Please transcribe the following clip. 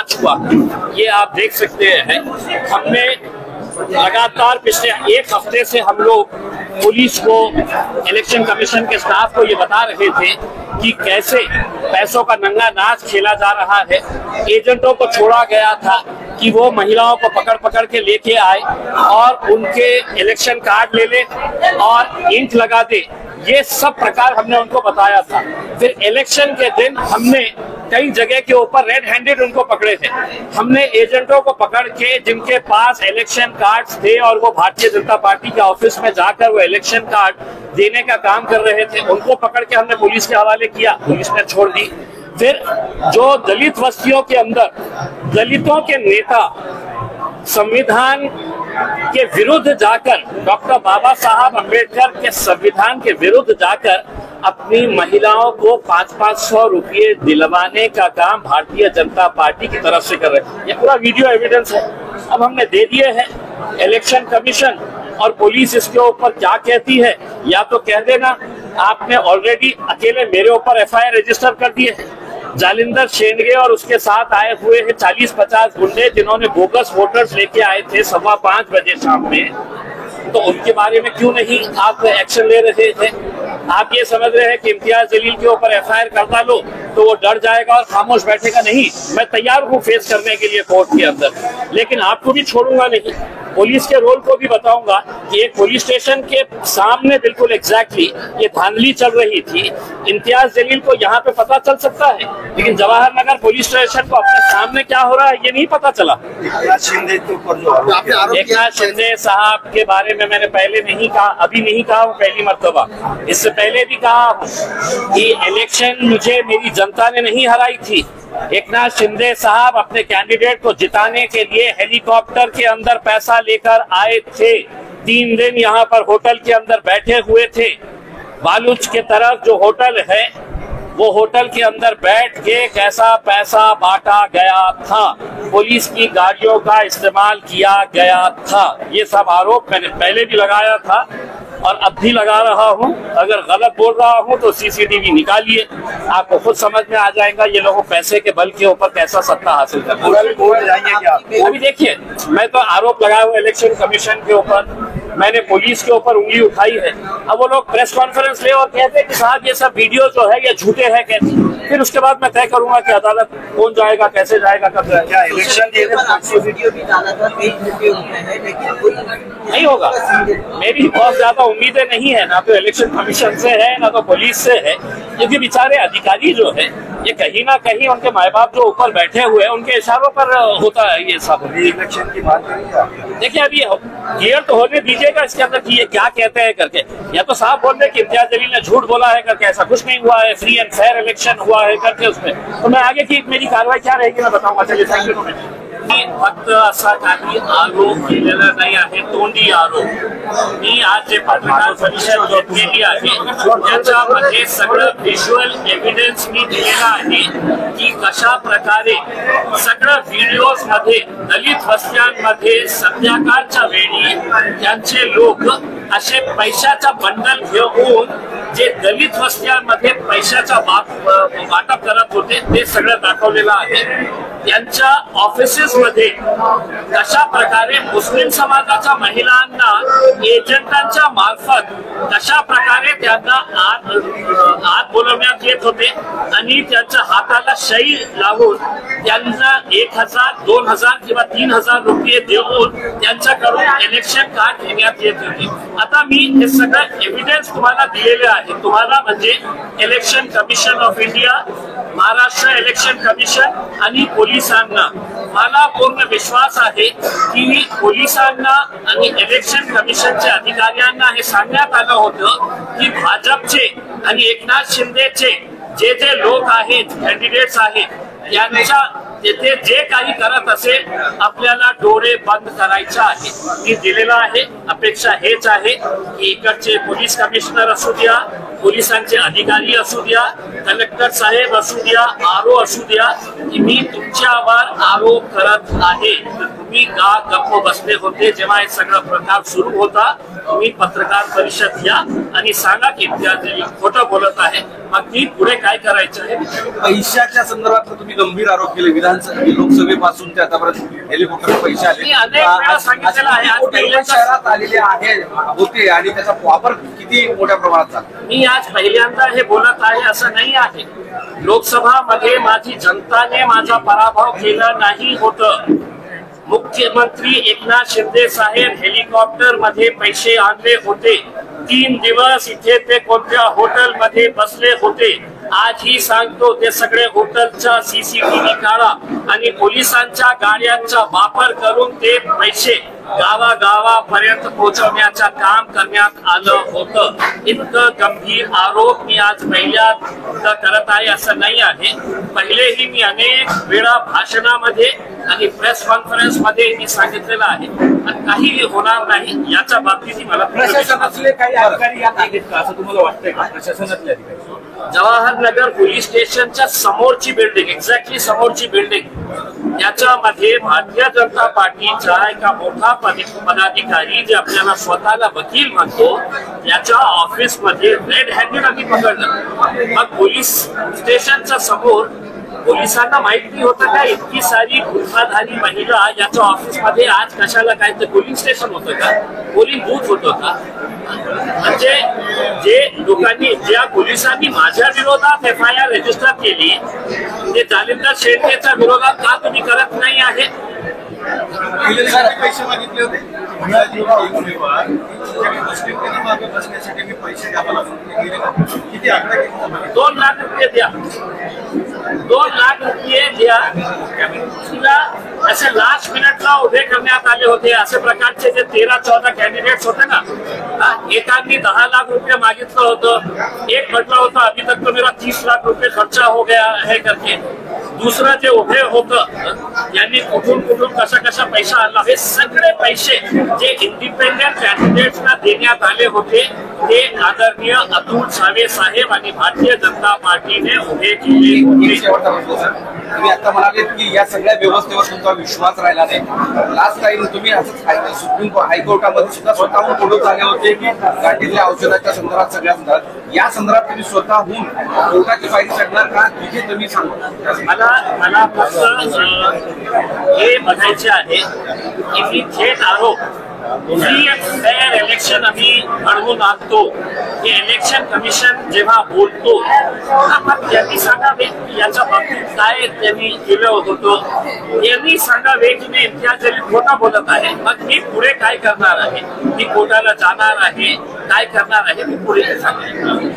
जांच हुआ, ये आप देख सकते हैं। हमने लगातार पिछले एक हफ्ते से हम लोग पुलिस को, इलेक्शन कमीशन के स्टाफ को ये बता रहे थे कि कैसे पैसों का नंगा नाच खेला जा रहा है। एजेंटों को छोड़ा गया था कि वो महिलाओं को पकड़ पकड़ के लेके आए और उनके इलेक्शन कार्ड ले ले और इंक लगा दे। ये सब प्रकार हमने उनको बताया था। फिर इलेक्शन के दिन हमने कई जगह के ऊपर रेड हैंडेड उनको पकड़े थे। हमने एजेंटों को पकड़ के, जिनके पास इलेक्शन कार्ड्स थे और वो भारतीय जनता पार्टी के ऑफिस में जाकर वो इलेक्शन कार्ड देने का काम कर रहे थे, उनको पकड़ के हमने पुलिस के हवाले किया। पुलिस ने छोड़ दी। फिर जो दलित बस्तियों के अंदर दलितों के नेता संविधान के विरुद्ध जाकर, डॉक्टर बाबा साहब अम्बेडकर के संविधान के विरुद्ध जाकर अपनी महिलाओं को 500-500 रुपये दिलवाने का काम भारतीय जनता पार्टी की तरफ से कर रहे हैं। ये पूरा वीडियो एविडेंस है। अब हमने दे दिए हैं। इलेक्शन कमीशन और पुलिस इसके ऊपर क्या कहती है, या तो कह देना आपने ऑलरेडी अकेले मेरे ऊपर FIR रजिस्टर कर दिए है। जालिंदर शेंडगे और उसके साथ आए हुए हैं 40-50 गुंडे, जिन्होंने बोगस वोटर्स लेके आए थे 5:15 बजे शाम में, तो उनके बारे में क्यों नहीं आप एक्शन ले रहे थे? आप ये समझ रहे हैं कि इम्तियाज जलील के ऊपर FIR कर डालो तो वो डर जाएगा और खामोश बैठेगा? नहीं, मैं तैयार हूँ फेस करने के लिए कोर्ट के अंदर, लेकिन आपको भी छोड़ूंगा नहीं। पुलिस के रोल को भी बताऊंगा कि एक पुलिस स्टेशन के सामने बिल्कुल एग्जैक्टली ये धांधली चल रही थी। इम्तियाज जलील को यहाँ पे पता चल सकता है, लेकिन जवाहर नगर पुलिस स्टेशन को अपने सामने क्या हो रहा है ये नहीं पता चला। एकनाथ शिंदे साहब के बारे में मैंने पहले नहीं कहा, अभी नहीं कहा हूँ, पहली मर्तबा। इससे पहले भी कहा कि इलेक्शन मुझे मेरी जनता ने नहीं हराई थी। एकनाथ शिंदे साहब अपने कैंडिडेट को जिताने के लिए हेलीकॉप्टर के अंदर पैसा लेकर आए थे। 3 दिन यहाँ पर होटल के अंदर बैठे हुए थे। बालूच के तरफ जो होटल है, वो होटल के अंदर बैठ के कैसा पैसा बांटा गया था, पुलिस की गाड़ियों का इस्तेमाल किया गया था। ये सब आरोप मैंने पहले भी लगाया था और अब भी लगा रहा हूं। अगर गलत बोल रहा हूं तो CCTV निकालिए, आपको खुद समझ में आ जाएगा ये लोगों पैसे के बल के ऊपर कैसा सत्ता हासिल करते हैं। अभी देखिए, मैं तो आरोप लगाया हुआ इलेक्शन कमीशन के ऊपर, मैंने पुलिस के ऊपर उंगली उठाई है। अब वो लोग प्रेस कॉन्फ्रेंस ले और कहते हैं कि साहब ये सब वीडियो जो है ये झूठे हैं कहते। फिर उसके बाद मैं तय करूंगा कि अदालत कौन जाएगा, कैसे जाएगा, कब जाएगा। इलेक्शन वीडियो भी डाला था, नहीं होगा। मेरी बहुत ज्यादा उम्मीदें नहीं है, ना तो इलेक्शन कमीशन से है ना तो पुलिस से है, क्योंकि बेचारे अधिकारी जो है ये कहीं ना कहीं उनके माए बाप जो ऊपर बैठे हुए हैं उनके इशारों पर होता है ये सब। इलेक्शन की बात देखिए, अभी क्लियर तो होने दीजिएगा इसके अंदर कि ये क्या कहते हैं करके। या तो साफ बोल रहे कि इम्तियाज जलील ने झूठ बोला है करके, ऐसा कुछ नहीं हुआ है, फ्री एंड फेयर इलेक्शन हुआ है करके उसमें, तो मैं आगे की मेरी कार्रवाई क्या रहेगी मैं बताऊंगा। चलिए, थैंक यू। फक्त असा काही आरोप केलेला नाही आहे, तोंडी आरोप। मी आज जे पत्रकार परिषद घेतलेली आहे त्याच्यामध्ये सगळं व्हिज्युअल एव्हिडन्स मी दिलेला आहे की कशा प्रकारे सगळं व्हिडिओज मध्ये दलित वस्त्यांमध्ये संध्याकाळच्या वेळी त्यांचे लोक असे पैशाचा बंडल घेऊन जे दलित वस्त्यांमध्ये पैशाचा वाटप करत होते ते सगळं दाखवलेलं आहे। त्यांच्या ऑफिसेस मध्ये कशा प्रकारे मुस्लिम समाजाच्या महिलांना एजंटांच्या मार्फत कशा प्रकारे त्यांना आत बोलवण्यात येत होते आणि त्यांच्या हाताला शई लावून त्यांना 1000, 2000 किंवा 3000 रुपये देऊन त्यांच्याकडून इलेक्शन कार्ड घेण्यात येत होते। आता मी हे सगळं एव्हिडन्स तुम्हाला दिलेले आहे, तुम्हाला म्हणजे election commission of India, Maharashtra election commission आणि पोलिसांना। मला पूर्ण विश्वास आहे की पोलिसांना आणि इलेक्शन कमिशनच्या अधिकाऱ्यांना हे सांगण्यात आलं होतं की भाजपचे आणि एकनाथ शिंदेचे जे जे लोक आहेत, कॅन्डिडेट्स आहेत, यांच्या तेथे जे काही करत असेल आपल्याला डोळे बंद करायचे आहे। मी दिलेला आहे, अपेक्षा हेच आहे की इकडचे पोलीस कमिशनर असू द्या, पोलिसांचे अधिकारी असू द्या, कलेक्टर साहेब असू द्या, आरओ असू द्या, की मी तुमच्यावर आरोप करत आहे. तुम्ही का गप्प बसले होते जेव्हा हे सगळा प्रकार सुरू होता? तुम्ही पत्रकार परिषद घ्या आणि सांगा की इम्तियाज खोटं बोलत आहे. मग मी पुढे काय करायचं आहे? पैशाच्या संदर्भात तुम्ही गंभीर आरोप केले. विधानसभा लोकसभेपासून ते आतापर्यंत हेलिकॉप्टर पैसे आले. मी अनेक वेळा सांगितलेलं आहे. आज पहिल्यांदा शहरात आलेले होते आणि त्याचा वापर किती मोठ्या प्रमाणात झाला. मी आज पहिल्यांदा हे बोलत आहे असं नाही आहे. लोकसभामध्ये माझी जनताने माझा पराभव केला नाही होतं. मुख्यमंत्री एकनाथ शिंदे साहेब हेलिकॉप्टर मध्ये पैसे आणले होते. 3 दिवस इथे ते कोणत्या हॉटेल मध्ये बसले होते. आजही सांगतो, ते सगळे हॉटेलचा सीसीटीव्ही काढा आणि पोलिसांच्या गाड्यांचा वापर करून ते पैसे गावागावापर्यंत पोहोचवण्याचं काम करण्यात आलं होतं. इतकं गंभीर आरोप मी आज पहिल्यांदा करत आहे असं नाही आहे. पहिलेही मी अनेक वेळा भाषणामध्ये आणि प्रेस कॉन्फरन्स मध्ये मी सांगितलेलं आहे. काही होणार नाही याच्या बाबतीत मला प्रशासनातले काही अधिकारी यात आहेत का असं तुम्हाला वाटतंय का? प्रशासनातले अधिकारी जवाहरनगर पोलीस स्टेशनच्या समोरची बिल्डिंग, एक्झॅक्टली समोरची बिल्डिंग, याच्यामध्ये भारतीय जनता पार्टीचा एका मोठा पदाधिकारी जे आपल्याला स्वतःला वकील म्हणतो, याच्या ऑफिस मध्ये रेड हँडेड आम्ही पकडलं. मग पोलीस स्टेशनच्या समोर पोलिसांना माहिती होतं का इतकी सारी गुन्हाधारी महिला याच्या ऑफिस मध्ये आज कशाला? काय ते पोलिंग स्टेशन होतं का? पोलिंग बूथ होतं का? म्हणजे जे लोकांनी, ज्या पोलिसांनी माझ्या विरोधात FIR रजिस्टर केली, ते जालिंदर शेळकेच्या विरोधात का तुम्ही करत नाही आहे? पैसे मागितले होते. किती आकडा? 2 लाख रुपये द्या. 2 लाख रुपये द्या. तिला असे लास्ट मिनिटला उभे करण्यात आले होते. असे प्रकारचे जे 13-14 कॅन्डिडेट्स होते ना, एकांनी 10 लाख रुपये मागितलं होतं. एक म्हटलं होतं अभी तक तो मेरा 30 लाख रुपये खर्चा हो गया है करके. दुसरं जे उभे होतं यांनी कुठून कुठून कसा कसा पैसा आणला. हे सगळे पैसे जे इंडिपेंडेंट कॅन्डिडेट्सना देण्यात आले होते ते आदरणीय अतुल सावे साहेब आणि भारतीय जनता पार्टीने उभे केले होते. तुम्ही आता म्हणाले की या सगळ्या व्यवस्थेवर तुमचा विश्वास राहिला नाही. लास्ट टाइम तुम्ही असंच सुप्रीम हायकोर्टामध्ये सुद्धा स्वतःहून पुढे झाले होते की गाठीतल्या औषधाच्या संदर्भात, सगळ्या संदर्भात, या संदर्भात तुम्ही स्वतःहून कोर्टाची फाईल चढणार का? तिथे तुम्ही सांगा. मला फक्त हे बघायचे आहे की मी थेट आरोप फ्री अँड फेअर इलेक्शन आम्ही घडवून आणतो. हे इलेक्शन कमिशन जेव्हा बोलतो, मग त्यांनी सांगावे की याच्या बाबतीत काय त्यांनी केलं होतं. यांनी सांगावे की मी इम्तियाज जलील खोटं बोलत आहे. मग मी पुढे काय करणार आहे? मी कोर्टाला जाणार आहे, काय करणार आहे, मी पुढे सांगेन.